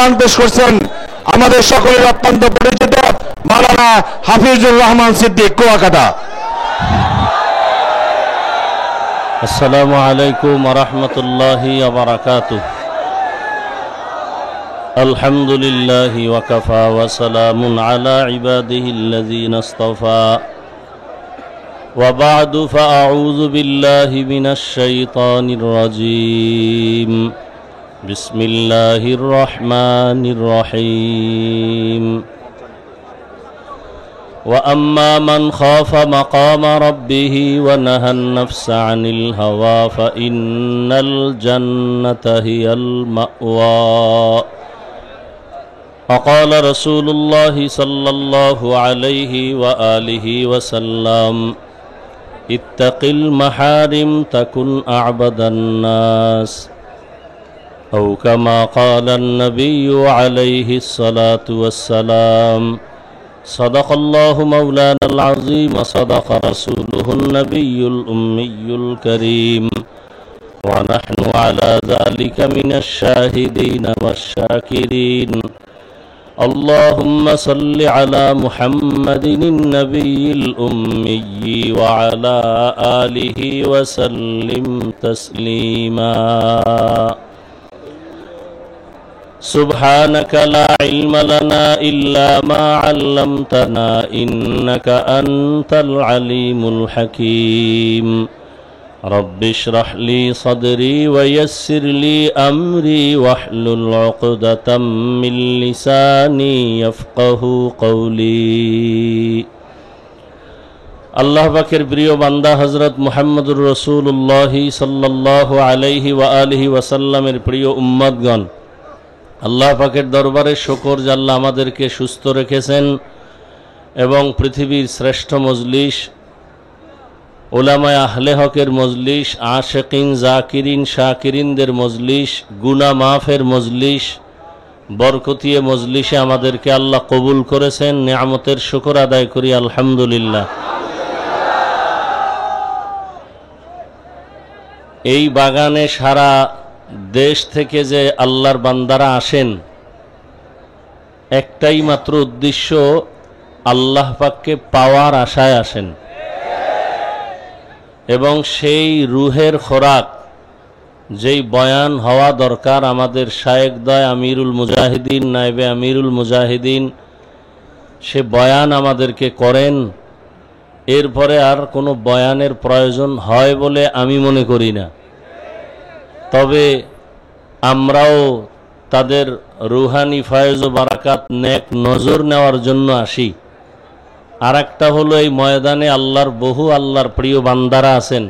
বয়ান পেশ করছেন আমাদের সকলের অত্যন্ত পরিচিত মাওলানা হাফিজুর রহমান সিদ্দিক কুয়াকাটা। আসসালামু আলাইকুম ওয়া রাহমাতুল্লাহি ওয়া বারাকাতুহু। আলহামদুলিল্লাহি ওয়া কাফা ওয়া সালামুন আলা ইবাদিহিল্লাযীনা ইসতাফা ওয়া বা'দু ফাআউযু বিল্লাহি মিনাশ শাইতানির রাজীম। বিসমিল্লাহির রহমানির রহিম। وأما من خاف مقام ربه ونهى النفس عن الهوى فإن الجنة هي المأوى. وقال رسول الله صلى الله عليه وآله وسلم اتق المحارم تكن أعبد الناس، أو كما قال النبي عليه الصلاة والسلام. صدق الله مولانا العظيم وصدق رسوله النبي الأمي الكريم، ونحن على ذلك من الشاهدين والشاكرين. اللهم صل على محمد النبي الأمي وعلى آله وسلم تسليما. سبحانك لا علم لنا إلا ما علمتنا إنك أنت العليم الحكيم. رب اشرح لي صدري ويسر لي أمري واحلل عقدة من لساني يفقه قولي. আল্লাহ পাকের প্রিয় বান্দা হযরত মুহাম্মদুর রাসূলুল্লাহ সাল্লাল্লাহু আলাইহি ওয়া আলিহি ওয়াসাল্লামের প্রিয় উম্মতগণ, আল্লাহ পাকের দরবারে শুকর যে আল্লাহ আমাদেরকে সুস্থ রেখেছেন এবং পৃথিবীর শ্রেষ্ঠ মজলিস উলামায়ে আহলে হকের মজলিস, আশিকিন জাকিরিন শাকিরিনদের মজলিস, গুনাহ মাফের মজলিস, বরকতিয়ে মজলিসে আমাদেরকে আল্লাহ কবুল করেছেন। নিয়ামতের শুকর আদায় করি আলহামদুলিল্লাহ। এই বাগানে সারা দেশ থেকে যে আল্লাহর বান্দারা আসেন, একটাই মাত্র উদ্দেশ্য, আল্লাহ পাককে পাওয়ার আশায় আসেন এবং সেই রুহের খোরাক যেই বয়ান হওয়া দরকার আমাদের শায়েখদয় আমিরুল মুজাহিদিন নায়েবে আমিরুল মুজাহিদিন সে বয়ান আমাদেরকে করেন। এরপরে আর কোনো বয়ানের প্রয়োজন হয় বলে আমি মনে করি না। তবে আমরাও তাদের রুহানি ফয়েজ ও বারাকাত নেক নজর নেওয়ার জন্য আসি। আর একটা হলো, এই ময়দানে আল্লাহর বহু আল্লাহর প্রিয় বান্দারা আছেন,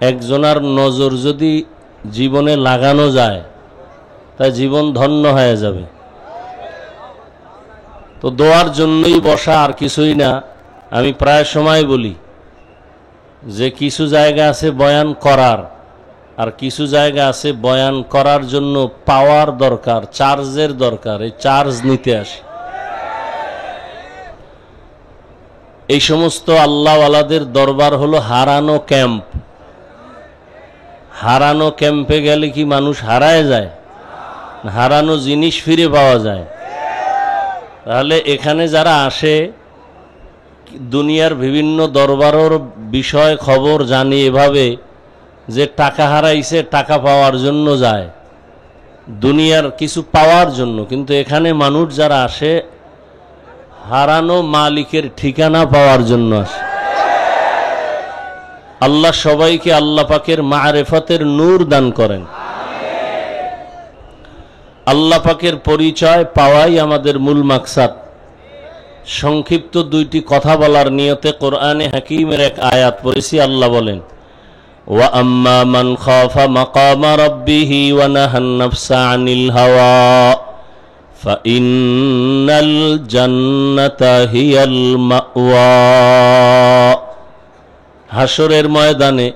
একজনার নজর যদি জীবনে লাগানো যায় তাই জীবন ধন্য হয়ে যাবে। তো দোয়ার জন্যই বসা, আর কিছুই না। আমি প্রায় সময় বলি যে কিছু জায়গা আছে বয়ান করার, আর কিছু জায়গা আছে বয়ান করার জন্য পাওয়ার দরকার, চার্জের দরকার। এই চার্জ নিতে আসি। এই সমস্ত আল্লাহওয়ালাদের দরবার হলো হারানো ক্যাম্প। হারানো ক্যাম্পে গেলে কি মানুষ হারায় যায়? হারানো জিনিস ফিরে পাওয়া যায়। তাহলে এখানে যারা আসে দুনিয়ার বিভিন্ন দরবারের বিষয় খবর জানি এভাবে যে টাকা হারাইছে, টাকা পাওয়ার জন্য যায়, দুনিয়ার কিছু পাওয়ার জন্য। কিন্তু এখানে মানুষ যারা আসে হারানো মালিকের ঠিকানা পাওয়ার জন্য আসে। আল্লাহ সবাইকে আল্লাহ পাকের মারিফতের নূর দান করেন। আল্লাহ পাকের পরিচয় পাওয়াই আমাদের মূল মাকসাদ। সংক্ষিপ্ত দুইটি কথা বলার নিয়তে কোরআনে হাকিমের এক আয়াত পড়েছি। আল্লাহ বলেন, وَأَمَّا مَنْ خَافَ مَقَامَ رَبِّهِ وَنَهَى النَّفْسَ عَنِ الْهَوَى فَإِنَّ الْجَنَّةَ هِيَ الْمَأْوَى. হাশরের ময়দানে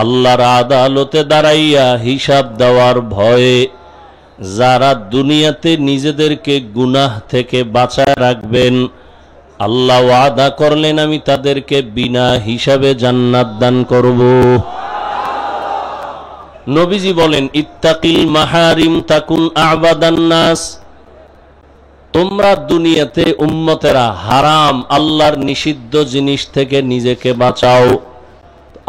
আল্লাহর আদালতে দাঁড়াইয়া হিসাব দেওয়ার ভয়ে যারা দুনিয়াতে নিজেদেরকে গুনাহ থেকে বাঁচায় রাখবেন, আল্লাহ ওয়াদা করলেন আমি তাদেরকে বিনা হিসাবে জান্নাত দান করব। নবীজি বলেন, ইত্তাকিল মাহারিম তাকুন আবাদান নাস। তোমরা দুনিয়াতে উম্মতেরা হারাম আল্লাহর নিষিদ্ধ জিনিস থেকে নিজেকে বাঁচাও,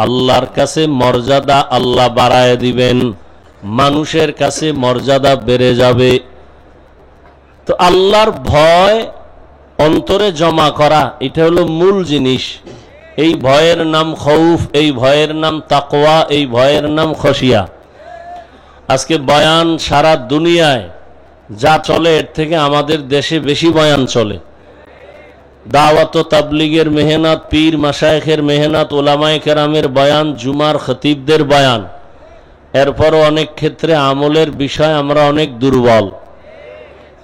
আল্লাহর কাছে মর্যাদা আল্লাহ বাড়ায় দিবেন, মানুষের কাছে মর্যাদা বেড়ে যাবে। তো আল্লাহর ভয় অন্তরে জমা করা, এটা হলো মূল জিনিস। এই ভয়ের নাম খৌফ, এই ভয়ের নাম তাকওয়া, এই ভয়ের নাম খশিয়া। আজকে বয়ান সারা দুনিয়ায় যা চলে এর থেকে আমাদের দেশে বেশি বয়ান চলে। দাওয়াত ও তাবলীগের মেহনত, পীর মাশায়েখের মেহনত, ওলামায়ে কেরামের বয়ান, জুমার খতিবদের বয়ান, এরপরও অনেক ক্ষেত্রে আমলের বিষয় আমরা অনেক দুর্বল।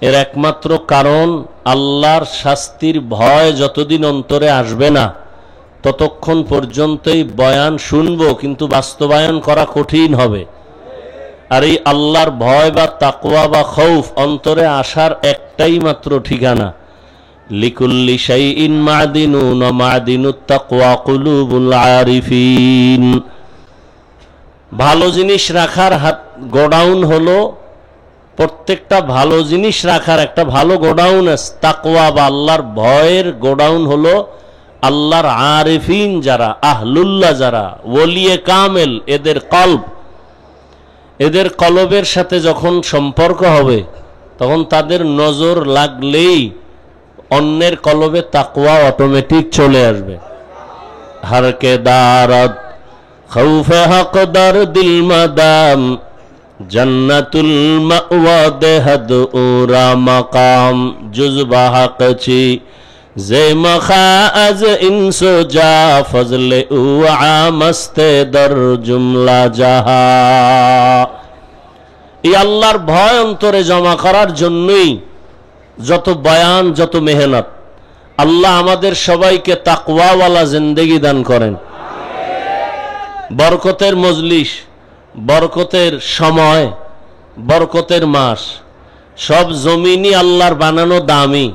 এর একমাত্র কারণ আল্লাহর শাস্তির ভয় যতদিন অন্তরে আসবে না ততক্ষণ পর্যন্তই বয়ান শুনবো, কিন্তু বাস্তবায়ন করা কঠিন হবে। আর এই আল্লাহর ভয় বা তাকওয়া বা খৌফ অন্তরে আসার একটাই মাত্র ঠিকানা, লিকুল্লি শাইইন মাদিনুন ওয়া মাদিনুত তাকওয়া কুলুবুল আরিফিন। ভালো জিনিস রাখার গোডাউন হলো, প্রত্যেকটা ভালো জিনিস রাখার একটা ভালো গোডাউন আছে। তাকওয়া বা আল্লাহর ভয়ের গোডাউন হলো আল্লাহর আরিফিন যারা, আহলুল্লাহ যারা, ওলিয়ে কামেল, এদের কলব, এদের কলবের সাথে যখন সম্পর্ক হবে তখন তাদের নজর লাগলেই অন্যের কলবে তাকওয়া অটোমেটিক চলে আসবে। হরকে দারদ খৌফে হকদার দিল মাদাম, জন্নতুল মাওয়া দেহদ উরা মাকাম, জুজবা হকছি যে মখা আজ ইনসো যা ফজলে উ আমস্তে দর জুমলা জাহা। এই আল্লাহর ভয় অন্তরে জমা করার জন্যই যত বয়ান, যত মেহনত। আল্লাহ আমাদের সবাইকে তাকওয়াওয়ালা জিন্দেগি দান করেন। বরকতের মজলিস, বরকতের সময়, বরকতের মাস, সব জমিনই আল্লাহর বানানো দামি।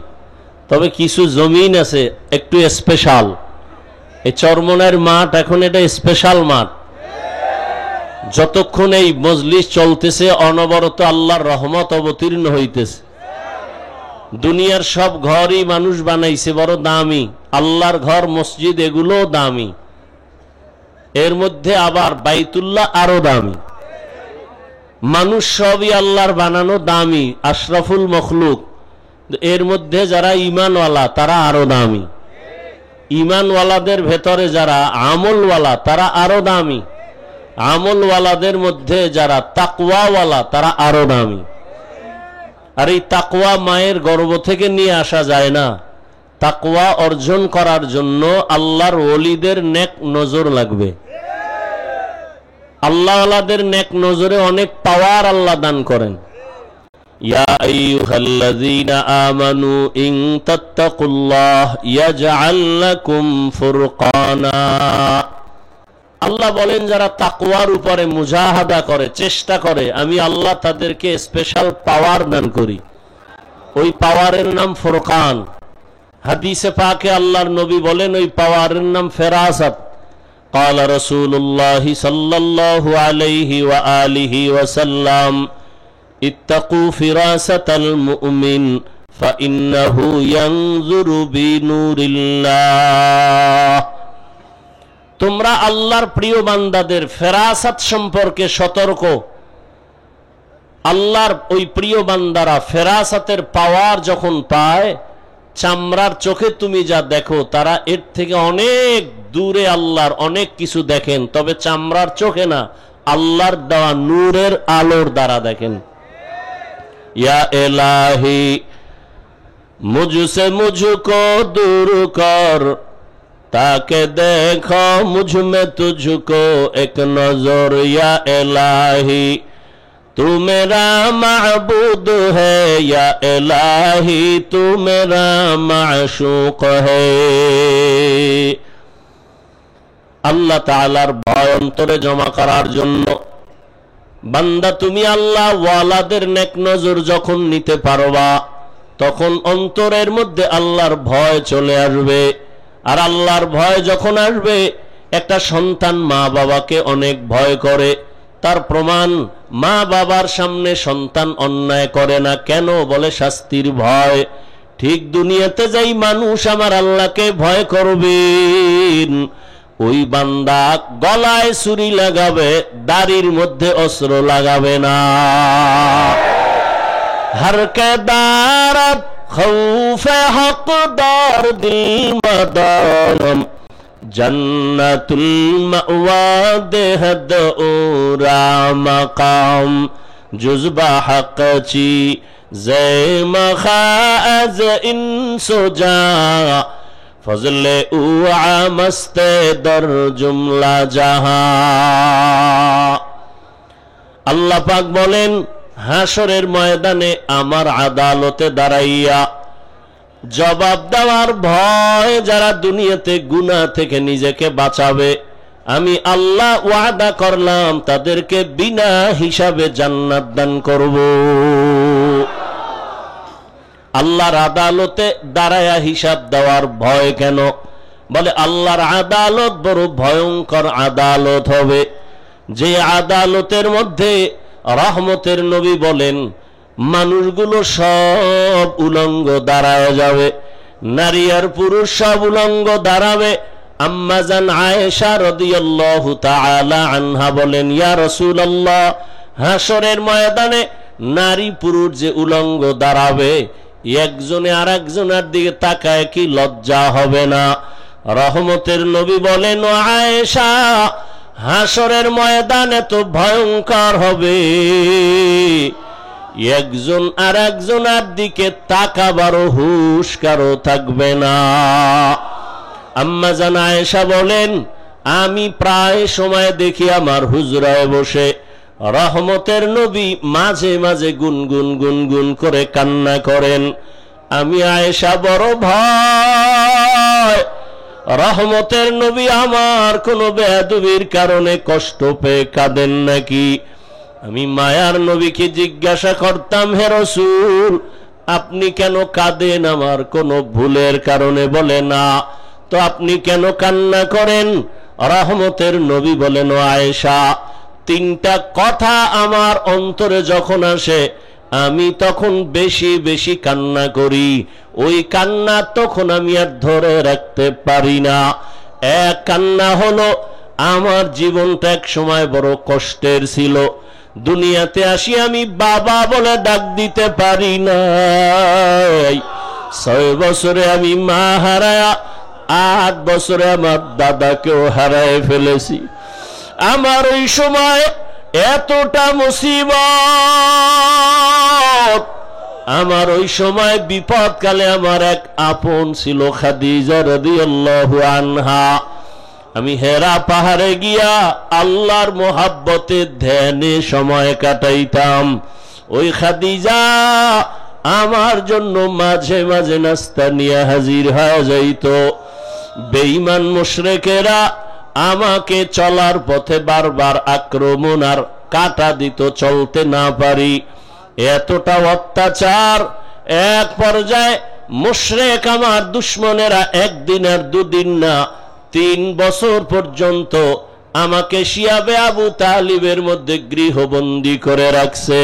তবে কিছু জমিন আছে একটু স্পেশাল। এই চরমনের মাঠ এখন এটা স্পেশাল মাঠ। যতক্ষণ এই মজলিস চলতেছে অনবরত আল্লাহর রহমত অবতীর্ণ হইতেছে। দুনিয়ার সব ঘরই মানুষ বানাইছে বড় দামি, আল্লাহর ঘর মসজিদ এগুলো দামি, এর মধ্যে আবার বাইতুল্লাহ আরো দামি। মানুষ সবই আল্লাহর বানানো দামি, আশরাফুল মখলুক। এর মধ্যে যারা ঈমানওয়ালা তারা আরো দামি, ঈমানওয়ালাদের ভেতরে যারা আমলওয়ালা তারা আরো দামি, আমলওয়ালাদের মধ্যে যারা তাকওয়াওয়ালা তারা আরো দামি। আর এই তাকওয়া মায়ের গর্ভ থেকে নিয়ে আসা যায় না। তাকওয়া অর্জন করার জন্য আল্লাহর ওলিদের নেক নজর লাগবে। আল্লাহওয়ালাদের নেক নজরে অনেক পাওয়ার আল্লাহ দান করেন। ইয়া আইয়ুহাল্লাযীনা আমানু ইন তাত্তাকুল্লাহ ইয়াজআল লাকুম ফুরকানা। আল্লাহ বলেন যারা তাকওয়ার উপরে মুজাহাদা করে, চেষ্টা করে, আমি আল্লাহ তাদেরকে স্পেশাল পাওয়ার দান করি। ওই পাওয়ারের নাম ফুরকান। হাদিসে পাকে আল্লাহর নবী বলেন ওই পাওয়ারের নাম ফেরাসাত। قال رسول الله صلى الله عليه وآله وسلم اتقوا فراسة المؤمن فإنه ينظر بنور الله। তোমরা আল্লাহর প্রিয় বান্দাদের ফেরাসাত সম্পর্কে সতর্ক। আল্লাহর ওই প্রিয় বান্দারা ফেরাসাতের পাওয়ার যখন পায়, চামড়ার চোখে তুমি যা দেখো তারা এর থেকে অনেক দূরে আল্লাহর অনেক কিছু দেখেন, তবে চামড়ার চোখে না, আল্লাহর দেওয়া নূরের আলোর দ্বারা দেখেন। ইয়া ইলাহি মুঝসে মুঝকো দূর কর, তাকে দেখো মুঝ মে তুঝকো এক নজর। ইয়া ইলাহি तू मेरा महबूद है, या इलाही तू मेरा माशूक है। আল্লাহ তাআলার ভয় অন্তরে জমা করার জন্য বান্দা তুমি আল্লাহ ওয়ালাদের নেক নজর যখন নিতে পারবা তখন অন্তরের মধ্যে আল্লাহর ভয় চলে আসবে। আর আল্লাহর ভয় যখন আসবে, একটা সন্তান মা বাবাকে অনেক ভয় করে, তার প্রমাণ, মা বাবার সামনে সন্তান অন্যায় করে না কেন? বলে শাস্তির ভয়। ঠিক দুনিয়াতে যাই মানুষ আমার আল্লাহকে ভয় করবেন, ওই বান্দা গলায় ছুরি লাগাবে, দাড়ির মধ্যে অস্ত্র লাগাবে না। हर के दारत खौफ हकदार दिल मदारम जन्नतुल मअवा देहद उरा मकाम जुज़बा हक़ची ज़े मखाज़ इन सोजा फज़ले उआ मस्ते दर जुमला जहां। अल्लाह पाक बोलें হাসরের ময়দানে আমার আদালতে দাঁড়াইয়া জবাব দেওয়ার ভয় যারা দুনিয়াতে গুনাহ থেকে নিজেকে বাঁচাবে, আমি আল্লাহ ওয়াদা করলাম তাদেরকে বিনা হিসাবে জান্নাত দান করব। আল্লাহর আদালতে দাঁড়ায়া হিসাব দেওয়ার ভয় কেন? বলে আল্লাহর আদালত বড় ভয়ঙ্কর আদালত হবে, যে আদালতের মধ্যে রহমতের নবী বলেন মানুষগুলো সব উলঙ্গ দাঁড়ায় যাবে, নারী আর পুরুষ সব উলঙ্গ দাঁড়াবে। আম্মা জান আয়েশা রাদিয়াল্লাহু তাআলা আনহা বলেন, ইয়া রাসূলুল্লাহ, হাসরের ময়দানে নারী পুরুষ যে উলঙ্গ দাঁড়াবে, একজনে আরেকজনের দিকে তাকায় কি লজ্জা হবে না? রহমতের নবী বলেন, ও আয়েশা, হাসরের ময়দানে তো ভয়ঙ্কর হবে, একজন আর একজনের দিকে তাকাবারও হুঁশ কারো থাকবে না। আম্মা জান আয়েশা বলেন, আমি প্রায় সময় দেখি আমার হুজরায় বসে রহমতের নবী মাঝে মাঝে গুনগুন গুনগুন করে কান্না করেন। আমি আয়েশা বড় ভয় রহমতের নবী আমার কোনো বেয়াদবির কারণে কষ্ট পেয়ে কাঁদেন নাকি। আমি মায়ার নবীকে জিজ্ঞাসা করতাম, হে রাসূল, আপনি কেন কাঁদেন আমার কোনো ভুলের কারণে? বলে না। তো আপনি কেন কান্না করেন? রহমতের নবী বলেন, ও আয়েশা, তিনটা কথা আমার অন্তরে যখন আসে আমি তখন বেশি বেশি কান্না করি, ওই কান্না তখন আমি আর ধরে রাখতে পারি না। এক কান্না হলো আমার জীবনটা এক সময় বড় কষ্টের ছিল, দুনিয়াতে আসি আমি বাবা বলে ডাক দিতে পারি না। 6 বছরে আমি মা হারায়া, 8 বছরে আমার দাদাকেও হারায় ফেলেছি। আমার ওই সময় এতটা মুসিবত, আমার ওই সময় বিপদকালে আমার এক আপন ছিল খাদিজা রাদিয়াল্লাহু আনহা। আমি হেরা পাহাড়ে গিয়া আল্লাহর মোহাব্বতে ধ্যানে সময় কাটাইতাম। ওই খাদিজা আমার জন্য মাঝে মাঝে নাস্তা নিয়ে হাজির হয়ে যাইত। বেঈমান মুশরিকেরা আমাকে চলার পথে বারবার আক্রমণ আর কাটা দিত, চলতে না পারি। এতটা অত্যাচার, এক পর্যায়ে মুশরিক আমার দুশমনেরা একদিন আর দুদিন না 3 বছর পর্যন্ত আমাকে শিয়াবে আবু তালিবের মধ্যে গৃহবন্দী করে রাখছে।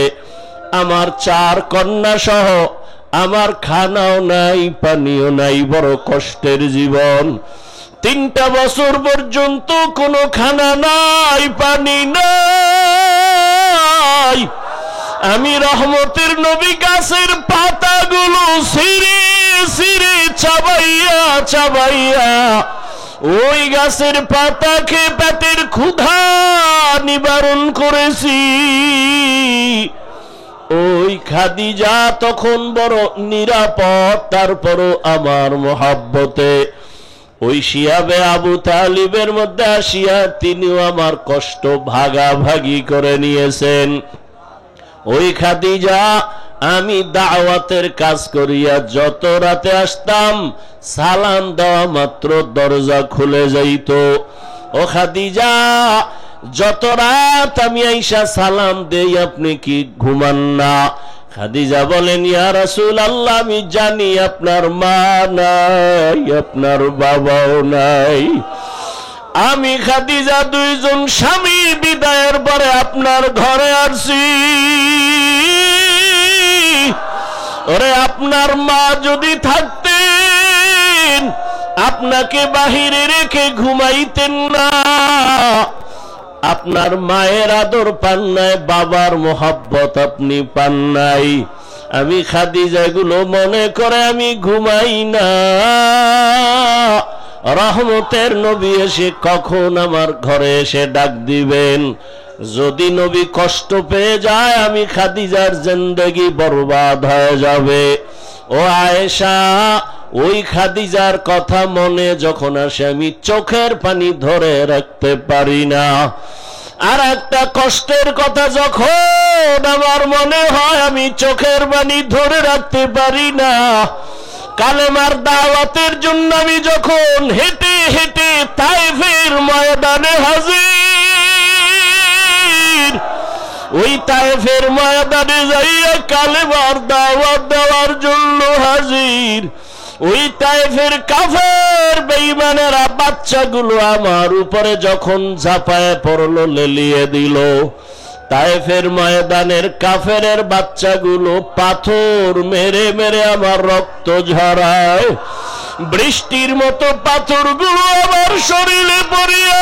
আমার 4 কন্যা সহ আমার খানাও নাই, পানিও নাই, বড় কষ্টের জীবন। 3টা বছর পর্যন্ত কোনো খানা নাই, পানি নাই। আমি রহমতের নবী গাছের পাতাগুলো ছিঁড়ে ছিঁড়ে চাবাইয়া চাবাইয়া ওই গাছের পাতা খেয়ে পেটের ক্ষুধা নিবারণ করেছি। ওই খাদিজা তখন বড় নিরাপদ, তারপরও আমার মোহাব্বতে ওই শিয়াবে আবু তালিবের মধ্যে আসিয়া তিনিও আমার কষ্ট ভাগাভাগি করে নিয়েছেন। ওই খাদিজা, আমি দাওয়াতের কাজ করিয়া যত রাতে আসতাম সালাম দেওয়া মাত্র দরজা খুলে যাইত। ও খাদিজা, যত রাত আমি আইসা সালাম দেই আপনি কি ঘুমান না? খাদিজা বলেন, ইয়া রাসূলুল্লাহ, আমি জানি আপনার মা নাই, আপনার বাবাও নাই, আমি খাদিজা দুইজন স্বামী বিদায়ের পরে আপনার ঘরে আসছি। ওরে আপনার মা যদি থাকতেন আপনাকে বাহিরে রেখে ঘুমাইতেন না। আপনার মায়ের আদর পান নাই, বাবার মোহাব্বত আপনি পান নাই। আমি খাদিজা এগুলো মনে করে আমি ঘুমাই না। রহমতের নবী এসে কখন আমার ঘরে এসে ডাক দিবেন। যদি নবী কষ্ট পেয়ে যায় আমি খাদিজার জিন্দেগি বরবাদ হয়ে যাবে। ও আয়েশা, ওই খাদিজার কথা মনে যখন আসে আমি চোখের পানি ধরে রাখতে পারি না। আর একটা কষ্টের কথা যখন আমার মনে হয় আমি চোখের পানি ধরে রাখতে পারি না। কালেমার দাওয়াতের জন্য আমি যখন হেঁটে হেঁটে তায়েফের ময়দানে হাজির, ওই তায়েফের ময়দানে যাইয়া কালেমার দাওয়াত দেওয়ার জন্য হাজির, ওই তায়েফের কাফের বেঈমানেরা বাচ্চাগুলো আমার উপরে যখন ঝাঁপায় পড়লো, লেলিয়ে দিল। তায়েফের ময়দানের কাফেরের বাচ্চাগুলো পাথর মেরে মেরে আমার রক্ত ঝরায়। বৃষ্টির মতো পাথরগুলো আমার শরীরে পড়িয়া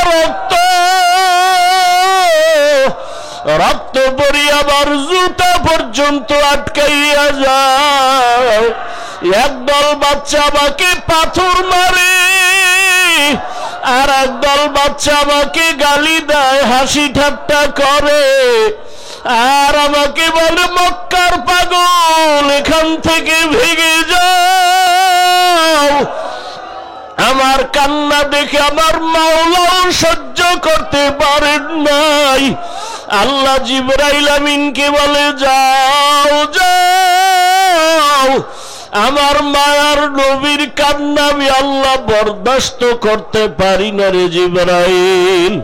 রক্ত পড়িয়া আমার জুতা পর্যন্ত আটকাইয়া যায়। একদল বাচ্চা আমাকে পাথর মারে, আর একদল বাচ্চা আমাকে গালি দেয়, হাসি ঠাট্টা করে, আর আমাকে বলে মক্কার পাগল, এখান থেকে ভেগে যাও। আমার কান্না দেখে আমার মাওলাও সহ্য করতে পারেন নাই। আল্লাহ জিবরাইল আমিনকে বলে যাও যাও, আমার মায়ার নবীর কান্না আমি আল্লাহ বরদাস্ত করতে পারি না রে জিবরাইল।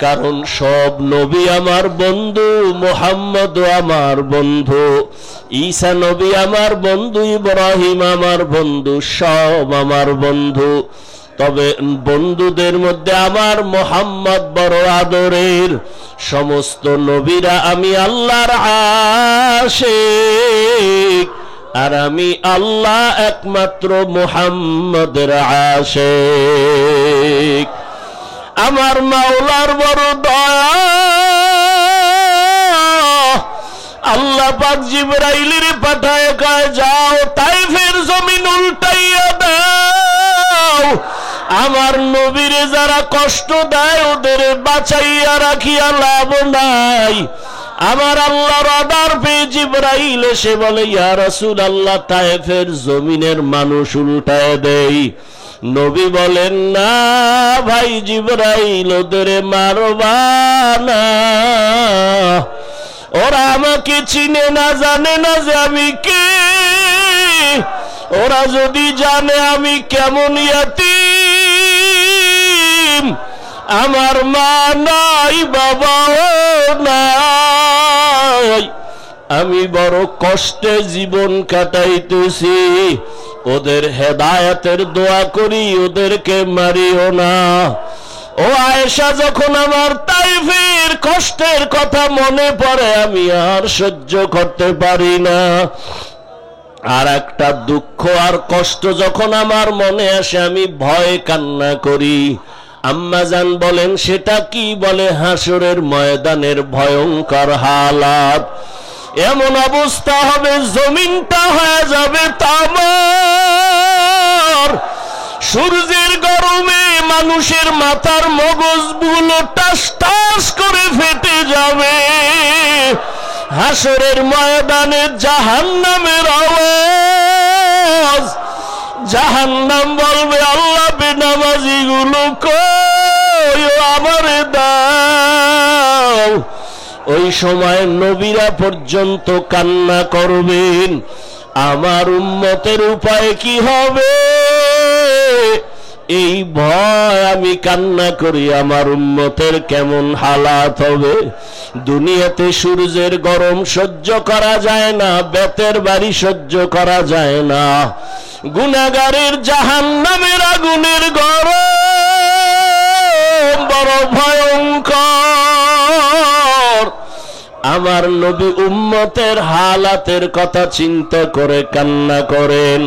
কারণ সব নবী আমার বন্ধু, মুহাম্মদ আমার বন্ধু, ঈসা নবী আমার বন্ধু, ইব্রাহিম আমার বন্ধু, সব আমার বন্ধু। তবে বন্ধুদের মধ্যে আমার মুহাম্মদ বড় আদরের। সমস্ত নবীরা আমি আল্লাহর আশিক, আর আমি আল্লাহ একমাত্র মুহাম্মদের আশিক। আমার মাওলার বড় দয়া, আল্লাহ পাক জিবরাইলের পাঠায় কয় যাও তায়েফের জমিন উল্টাইয়া দাও। আমার নবীরে যারা কষ্ট দেয় ওদের বাঁচাইয়া রাখিয়া লাভ নাই। আমার আল্লাহর অর্ডার পেয়ে জিবরাইল এসে বলে ইয়া রাসূলুল্লাহ, তায়েফের জমিনের মানুষ উল্টায় দেই। নবী বলেন না ভাই জিবরাইল, ওদের মারবা না। ওরা আমাকে চিনে না, জানে না যে আমি কে। ওরা যদি জানে আমি কেমন ইয়াতীম, আমার মা নাই, বাবাও নাই, আমি বড় কষ্টে জীবন কাটাইতেছি, ওদের হেদায়েতের দোয়া করি, ওদেরকে মারিও না। ও আয়েশা, যখন আমার তায়েফের কষ্টের কথা মনে পড়ে আমি আর সহ্য করতে পারি না। আর একটা দুঃখ আর কষ্ট যখন আমার মনে আসে আমি ভয়ে কান্না করি। আম্মা জান বলেন সেটা কি? বলে হাসরের ময়দানের ভয়ঙ্কর হালাত। এমন অবস্থা হবে জমিনটা হয়ে যাবে তামার। সূর্যের গরমে মানুষের মাথার মগজগুলো টাস টাস করে ফেটে যাবে। হাসরের ময়দানে জাহান্নামের আওয়াজ। জাহান্নাম বলবে আল্লাহ বেনামাজি গুলো কই, আমারে দাও। ওই সময় নবীরা পর্যন্ত কান্না করবেন, আমার উম্মতের উপায় কি হবে? এই ভয় আমি কান্না করি, আমার উম্মতের কেমন হালাত হবে। দুনিয়াতে সূর্যের গরম সহ্য করা যায় না, বেতের বাড়ি সহ্য করা যায় না, গুনাহগারের জাহান্নামের আগুনের গরম বড় ভয়ঙ্কর। আমার নবী উম্মতের হালাতের কথা চিন্তা করে কান্না করেন।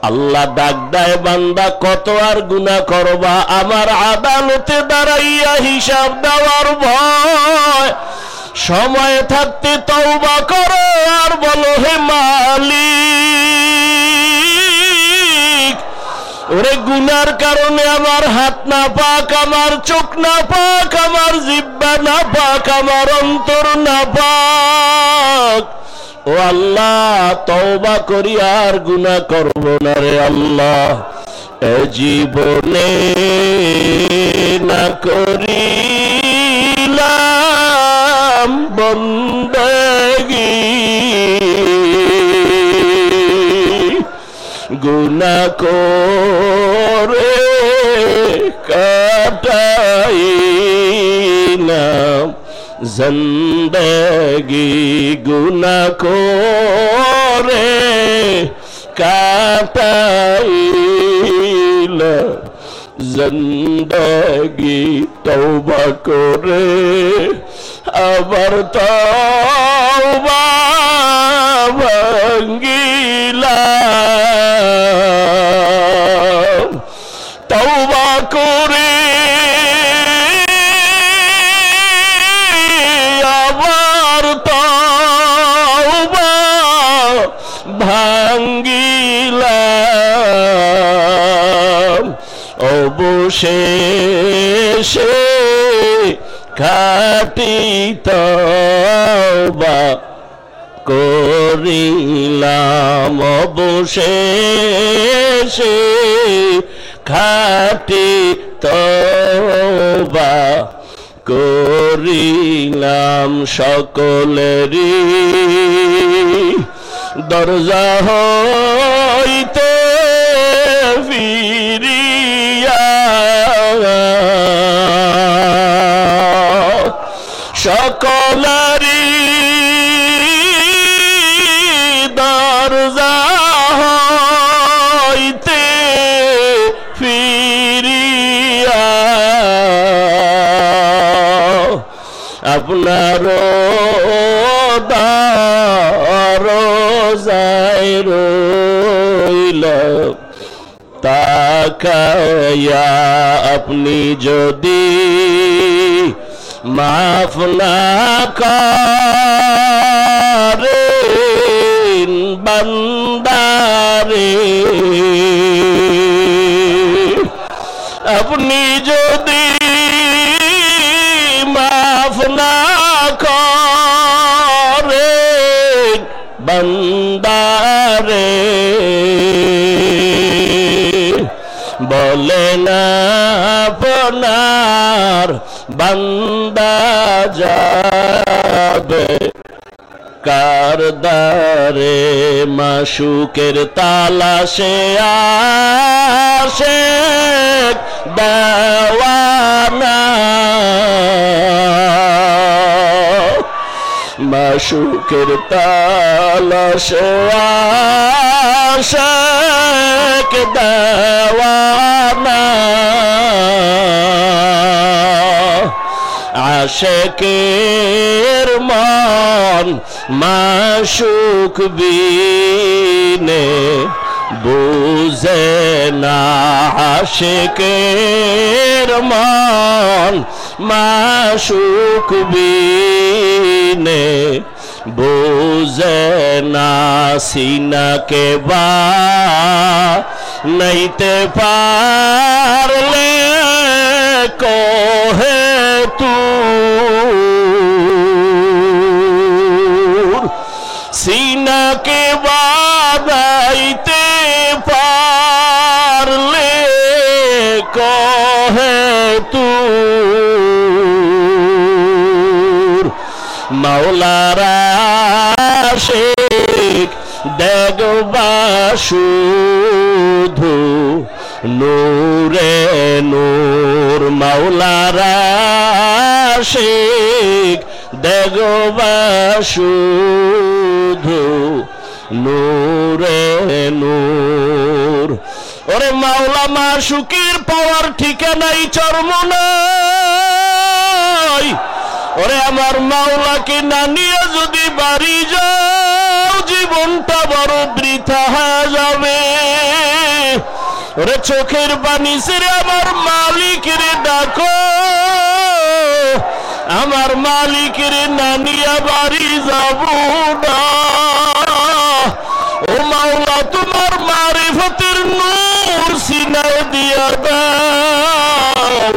আল্লাহ ডাক দেয়, বান্দা কত আর গুনাহ করবা, আমার আদালতে দাঁড়াইয়া হিসাব দেওয়ার ভয়। সময় থাকতে তওবা করো আর বলো, হে মালিক, ওরে গুনার কারণে আমার হাত না পাক, আমার চোখ না পাক, আমার জিহ্বা না পাক, আমার অন্তর না পাক। ও আল্লাহ, তওবা করি আর গুনাহ করব না রে আল্লাহ। এ জীবনে না করিলাম বন্দেগী, গুনাহ করে কাটাইলাম জিন্দেগি, গুনাহ করে কাটাইলাম জিন্দেগি। তওবা করে আবার তওবা ভাঙ্গিলাম, তওবা করে আবার তওবা ভাঙ্গিলাম। অবশেষে খাঁটি তওবা করিলাম, অবশেষে খাঁটি তওবা করিলাম। সকলেরই দরজা হইতে ফিরিয়া, সকলেরই দরজা হইতে ফিরিয়া আপনার দরজায় রইলাম তাকায়া। আপনি যদি মাফ না করেন বান্দারে, আপনি যদি মাফ না করেন বান্দারে, বলেন আপনার বান্দা যাবে কার দ্বারে। মাশুকের তালাশে আশিক দেওয়ানা, মাশুকের তালাশে আশিক দেওয়ানা। আশিকের মন মাশুক বিনে বুঝে না, আশিকের মন মাশুক বিনে বুঝে না। সিনাকে বা নাইতে পারলে কহে তুর, সিনাকে বানাইতে পারলে কহে তুর। মাওলারা আশিক দেখবা শুধু নূরে নূর, মাওলারা আশিক দেখবা শুধু নূরে নূর। ওরে মাওলা মাশুকের পাওয়ার ঠিকানাই চরমনা। ওরে আমার মাওলাকে না নিয়ে যদি বাড়ি যাও জীবনটা বড় বৃথা হয়ে যাবে। ওরে চোখের পানি ছেড়ে আমার মালিকের ডাকো, আমার মালিকের না নিয়ে বাড়ি যাব না। ও মাওলা তোমার মারিফতের নূর সিনায় দিয়া দাও।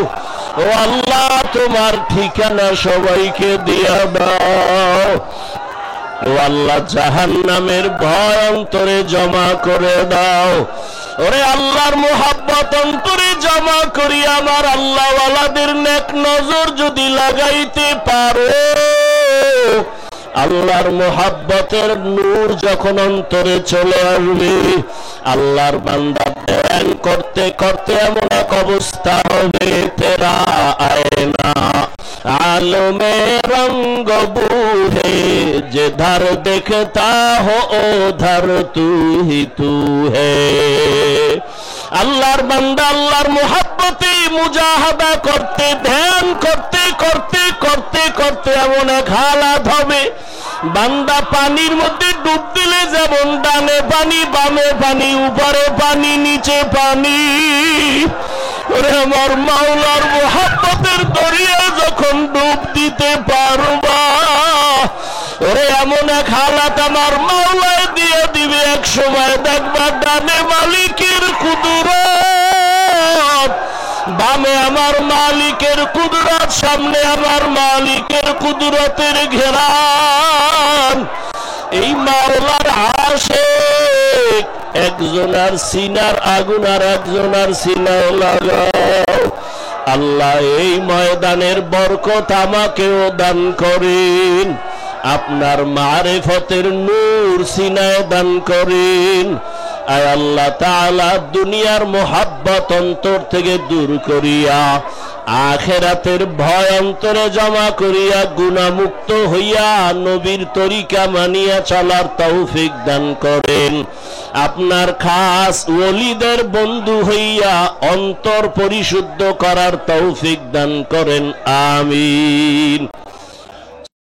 ও আল্লাহ তোমার ঠিকানা সবাইকে দিয়া দাও। ও আল্লাহ জাহান্নামের ভয় অন্তরে জমা করে দাও। ওরে আল্লাহর মোহাব্বত অন্তরে জমা করি আমার আল্লাহ ওয়ালাদের নেক নজর যদি লাগাইতে পারো, আল্লাহর মোহাব্বতের নূর যখন অন্তরে চলে আসবে, আল্লাহর বান্দা ধ্যান করতে করতে এমন এক অবস্থা হবে, তেরা আয়না आलमे रंग बूढ़े जिधर देखता हो उधर तू ही तू है। আল্লাহর বান্দা আল্লাহর মুহাব্বতে মুজাহাদা করতে ধ্যান করতে করতে করতে করতে এমন এক হালাত হবে, বান্দা পানির মধ্যে ডুব দিলে যেমন ডানে পানি বামে পানি উপরে পানি নিচে পানি, ওরে আমার মাওলার মুহাব্বতের দরিয়া যখন ডুব দিতে পারবা, ওরে এমন এক হালাত আমার মাওলায় দিয়ে দিবে, এক সময় দেখবা ডানে মালিকের কুদরত, বামে আমার মালিকের কুদরত, সামনে আমার মালিকের কুদরতের ঘেরান। এই মাওলার আশিক একজনার সিনার আগুন আর একজনার সিনায় লাগাও। আল্লাহ এই ময়দানের বরকত আমাকেও দান করেন, আপনার মারিফতের নূর সিনায় দান করেন। আয় আল্লাহ তাআলা দুনিয়ার মোহাব্বত অন্তর থেকে দূর করিয়া আখিরাতের ভয় অন্তরে জমা করিয়া গুনাহমুক্ত হইয়া নবীর তরিকা মানিয়া চলার তৌফিক দান করেন। আপনার খাস ওলিদের বন্ধু হইয়া অন্তর পরিশুদ্ধ করার তৌফিক দান করেন। আমিন।